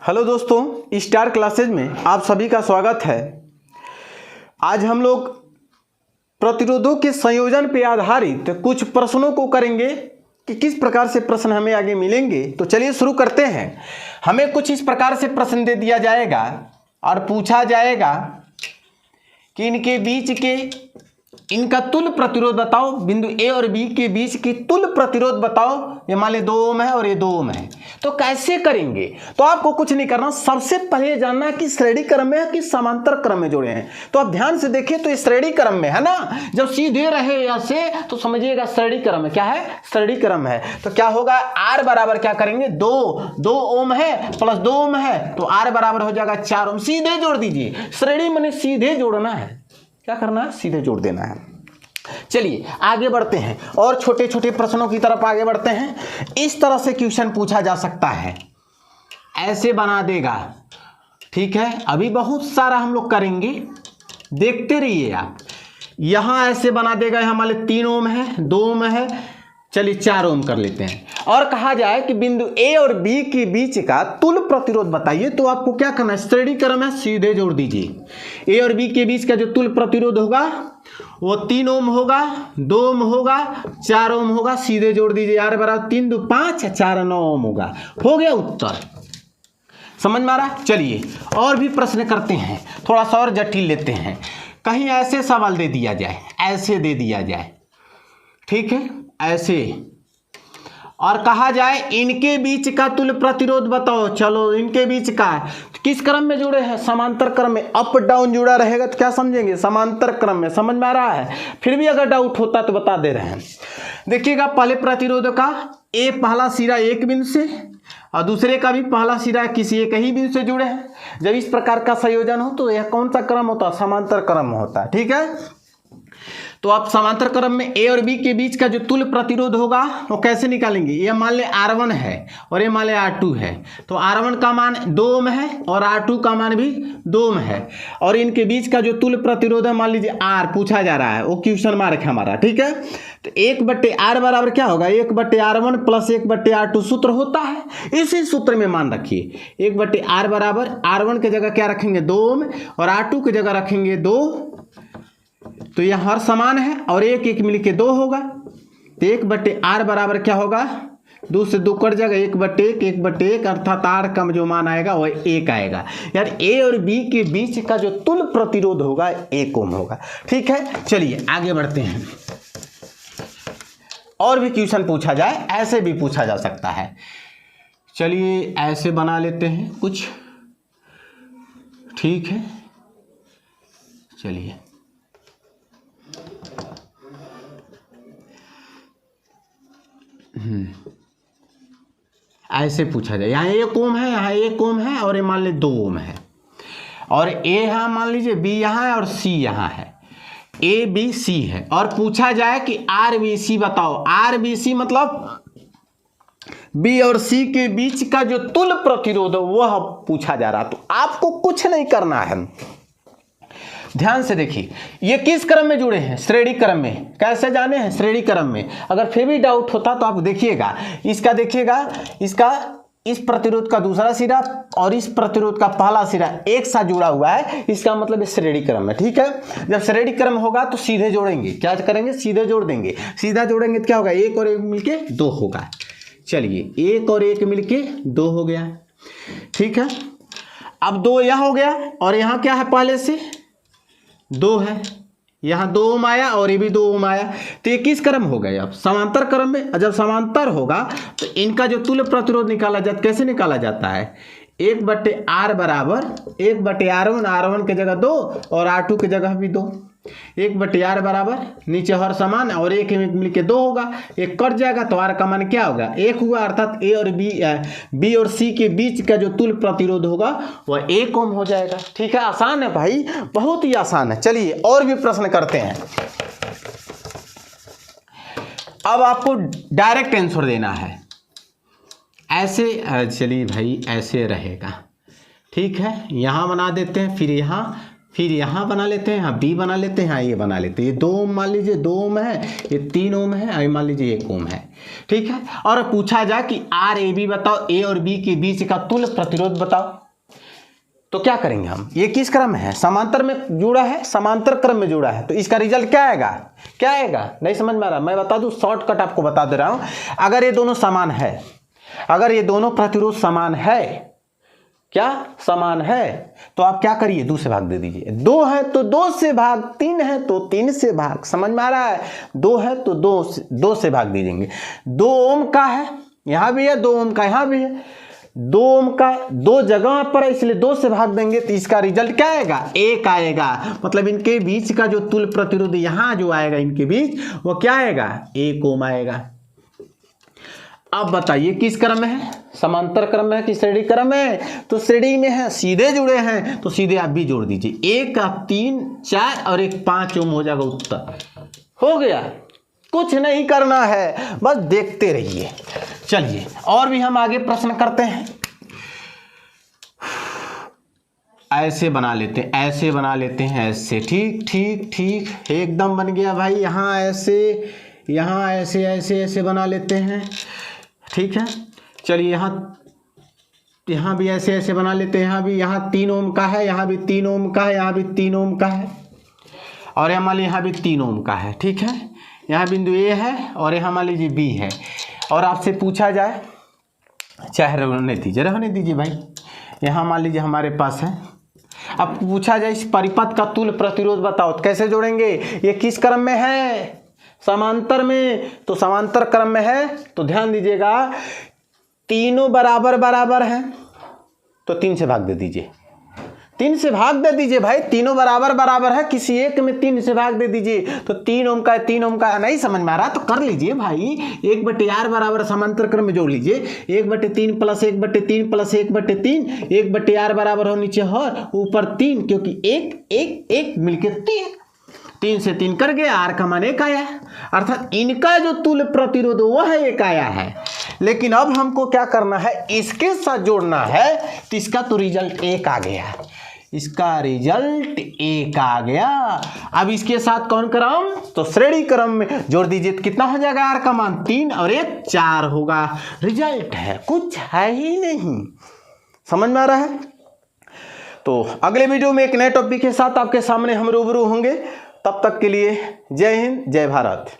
Hello दोस्तों, star classes में आप सभी का स्वागत है। आज हम लोग प्रतिरोधों के संयोजन पर आधारित कुछ प्रश्नों को करेंगे कि किस प्रकार से प्रश्न हमें आगे मिलेंगे। तो चलिए शुरू करते हैं। हमें कुछ इस प्रकार से प्रश्न दे दिया जाएगा और पूछा जाएगा कि इनके बीच के इनका तुल प्रतिरोध बताओ। बिंदु ए और बी के बीच की तुल प्रतिरोध बताओ। ये मान ले 2 ओम है और ये 2 ओम है। तो कैसे करेंगे? तो आपको कुछ नहीं करना, सबसे पहले जानना है कि श्रेणी क्रम में है कि समांतर क्रम में जुड़े हैं। तो आप ध्यान से देखिए, तो ये श्रेणी क्रम में है ना। जब सीधे रहे ऐसे तो समझिएगा श्रेणी क्रम है। क्या है? श्रेणी क्रम है। तो क्या होगा? आर बराबर क्या करेंगे? 2 ओम है प्लस 2 ओम है तो आर बराबर हो जाएगा 4 ओम। सीधे जोड़ दीजिए। श्रेणी मैंने सीधे जोड़ना है। क्या करना है? सीधे जोड़ देना है। चलिए आगे बढ़ते हैं और छोटे छोटे प्रश्नों की तरफ आगे बढ़ते हैं। इस तरह से क्वेश्चन पूछा जा सकता है, ऐसे बना देगा। ठीक है, अभी बहुत सारा हम लोग करेंगे, देखते रहिए आप। यहां ऐसे बना देगा, यहां मान लो 3 ओम है, 2 ओम है, चलिए 4 ओम कर लेते हैं। और कहा जाए कि बिंदु ए और बी के बीच का तुल प्रतिरोध बताइए। तो आपको क्या करना है? श्रेणी क्रम है, सीधे जोड़ दीजिए। ए और बी के बीच का जो तुल प्रतिरोध होगा वो 3 ओम होगा, 2 ओम होगा, 4 ओम होगा। सीधे जोड़ दीजिए। आर बराबर 3 2 5 4 9 ओम होगा। हो गया उत्तर। समझ में आ रहा? चलिए और भी प्रश्न करते हैं, थोड़ा सा और जटिल लेते हैं। कहीं ऐसे सवाल दे दिया जाए, ऐसे दे दिया जाए, ठीक है, ऐसे, और कहा जाए इनके बीच का तुल प्रतिरोध बताओ। चलो इनके बीच का किस क्रम में जुड़े हैं? समांतर क्रम में। अप डाउन जुड़ा रहेगा तो क्या समझेंगे? समांतर क्रम में। समझ में आ रहा है? फिर भी अगर डाउट होता तो बता दे रहे हैं। देखिएगा, पहले प्रतिरोध का ए पहला सिरा एक बिंदु से और दूसरे का भी पहला सिरा किसी एक ही बिंदु से जुड़े हैं। जब इस प्रकार का संयोजन हो तो यह कौन सा क्रम होता है? समांतर क्रम होता है। ठीक है, तो आप समांतर क्रम में ए और बी के बीच का जो तुल प्रतिरोध होगा वो कैसे निकालेंगे? ये मान ले R1 है और ये मान ले R2 है। तो R1 का मान 2 ओम है और R2 का मान भी 2 ओम है। और इनके बीच का जो तुल प्रतिरोध है मान लीजिए R पूछा जा रहा है, वो क्वेश्चन मार्क है हमारा। ठीक है, तो 1/R बराबर क्या होगा? 1/R1 प्लस 1/R2 सूत्र होता है। इसी सूत्र में मान रखिए 1/R बराबर R1 की जगह क्या रखेंगे? 2 ओम और R2 की जगह रखेंगे 2। तो यह हर समान है और एक एक मिलके 2 होगा। तो 1/R बराबर क्या होगा? 2 से 2 कट जाएगा, 1/1 1/1 अर्थात R का जो मान आएगा वह 1 आएगा। यार ए और बी के बीच का जो तुल प्रतिरोध होगा 1 ओम होगा। ठीक है, चलिए आगे बढ़ते हैं। और भी क्वेश्चन पूछा जाए, ऐसे भी पूछा जा सकता है। चलिए ऐसे बना लेते हैं कुछ। ठीक है, चलिए ऐसे पूछा जाए। यहाँ 1 ओम है, यहाँ 1 ओम है और ये मान लीजिए 2 ओम है। और ए यहाँ मान लीजिए, बी यहाँ है और सी यहाँ है। ए बी सी है और पूछा जाए कि आर बी सी बताओ। आर बी सी मतलब बी और सी के बीच का जो तुल प्रतिरोध है वह पूछा जा रहा। तो आपको कुछ नहीं करना है, ध्यान से देखिए। ये किस क्रम में जुड़े हैं? श्रेणी क्रम में। कैसे जाने हैं? श्रेणी क्रम में। अगर फिर भी डाउट होता तो आप देखिएगा, इसका देखिएगा, इसका इस प्रतिरोध का दूसरा सिरा और इस प्रतिरोध का पहला सिरा एक साथ जुड़ा हुआ है, इसका मतलब श्रेणी क्रम है। ठीक है, जब श्रेणी क्रम होगा तो सीधे जोड़ेंगे। क्या करेंगे? सीधे जोड़ देंगे। सीधा जोड़ेंगे तो क्या होगा? 1 और 1 मिलके 2 होगा। चलिए 1 और 1 मिलके 2 हो गया। ठीक है, अब 2 यह हो गया और यहाँ क्या है? पहले से 2 है, यहाँ 2 ओम आया और ये भी 2 ओम आया। तो ये किस क्रम हो गए? अब समांतर क्रम में। जब समांतर होगा तो इनका जो तुल्य प्रतिरोध निकाला जाता, कैसे निकाला जाता है? 1/R बराबर 1/R1, R1 की जगह 2 और R2 की जगह भी 2। 1/R बराबर नीचे हर समान और एक मिलके 2 होगा। एक कट जाएगा तो R का मान क्या होगा? 1 हुआ। अर्थात ए और बी और सी के बीच का जो तुल्य प्रतिरोध होगा वह 1 ओम हो जाएगा। ठीक है, आसान है भाई, बहुत ही आसान है। चलिए और भी प्रश्न करते हैं। अब आपको डायरेक्ट आंसर देना है। ऐसे चलिए भाई, ऐसे रहेगा। ठीक है, यहाँ बना देते हैं, फिर यहाँ फिर यहाँ बना लेते हैं, यहाँ बी बना लेते हैं, यहाँ ये बना लेते हैं। ये 2 ओम मान लीजिए 2 ओम है, ये 3 ओम है, और मान लीजिए 1 ओम है। ठीक है, और पूछा जा कि आर ए बी बताओ, ए और बी के बीच का तुल्य प्रतिरोध बताओ। तो क्या करेंगे हम, ये किस क्रम में है, समांतर में जुड़ा है, समांतर क्रम में जुड़ा है, तो इसका रिजल्ट क्या आएगा, क्या आएगा, नहीं समझ में आ रहा, मैं बता दूं, शॉर्टकट आपको बता दे रहा हूं। अगर ये दोनों समान है, अगर ये दोनों प्रतिरोध समान है, क्या समान है, तो आप क्या करिए, 2 से भाग दे दीजिए। 2 है तो 2 से भाग, 3 है तो 3 से भाग, समझ में आ रहा है, 2 है तो 2 से भाग दीजिएंगे। 2 ओम का है, यहां भी है, 2 ओम का यहां भी है, 2 ओम का 2 जगह पर है, इसलिए 2 से भाग देंगे, तो इसका रिजल्ट क्या आएगा, 1 आएगा। मतलब इनके बीच का जो तुल्य प्रतिरोध यहां जो आएगा इनके बीच, वो क्या आएगा, 1 ओम आएगा। अब बताइए किस क्रम में है, समांतर क्रम में है कि श्रेणी क्रम में है, तो श्रेणी में है, सीधे जुड़े हैं, तो सीधे आप भी जोड़ दीजिए। 1 का 3 4 और 1 5 ओम हो जाएगा, उत्तर हो गया। कुछ नहीं करना है, बस देखते रहिए। चलिए और भी हम आगे प्रश्न करते हैं। ऐसे बना लेते हैं, ऐसे बना लेते हैं, ऐसे, ठीक ठीक ठीक, एकदम बन गया भाई। यहाँ ऐसे, यहाँ ऐसे ऐसे ऐसे बना लेते हैं, ठीक है। चलिए यहाँ भी ऐसे ऐसे बना लेते हैं, यहाँ भी, यहाँ 3 ओम का है, यहाँ भी 3 ओम का है, यहाँ भी 3 ओम का है, और यहाँ मान लीजिए यहाँ भी 3 ओम का है, ठीक है। यहाँ बिंदु ए है और यहाँ मान लीजिए बी है, और आपसे पूछा जाए, चाहे रहने दीजिए भाई, यहाँ मान लीजिए हमारे पास है, अब पूछा जाए इस परिपथ का तुल्य प्रतिरोध बताओ, तो कैसे जोड़ेंगे, ये किस क्रम में है, समांतर में, तो समांतर क्रम में है, तो ध्यान दीजिएगा, तीनों बराबर बराबर हैं, तो 3 से भाग दे दीजिए, 3 से भाग दे दीजिए भाई, तीनों बराबर बराबर है, किसी एक में 3 से भाग दे दीजिए, तो 3 ओम का है, 3 ओम का, नहीं समझ में आ रहा तो कर लीजिए भाई, 1/r बराबर समांतर क्रम में जोड़ लीजिए, 1/3 प्लस 1/3 प्लस 1/3, 1/r बराबर हो नीचे और ऊपर 3, क्योंकि 1 1 1 मिलके 3 से 3 कर गया, आर का मान 1 आया, अर्थात इनका जो तुल्य प्रतिरोध वो है 1 आया है। लेकिन अब हमको क्या करना है, इसके साथ जोड़ना है, तो इसका तो रिजल्ट 1 आ गया, इसका रिजल्ट 1 आ गया। अब इसके साथ कौन क्रम, तो श्रेणी क्रम में जोड़ दीजिए, तो कितना हो जाएगा, आर का मान 3 और 1 4 होगा, रिजल्ट है, कुछ है ही नहीं। समझ में आ रहा है। तो अगले वीडियो में एक नए टॉपिक के साथ आपके सामने हम रूबरू होंगे, तब तक के लिए जय हिंद, जय भारत।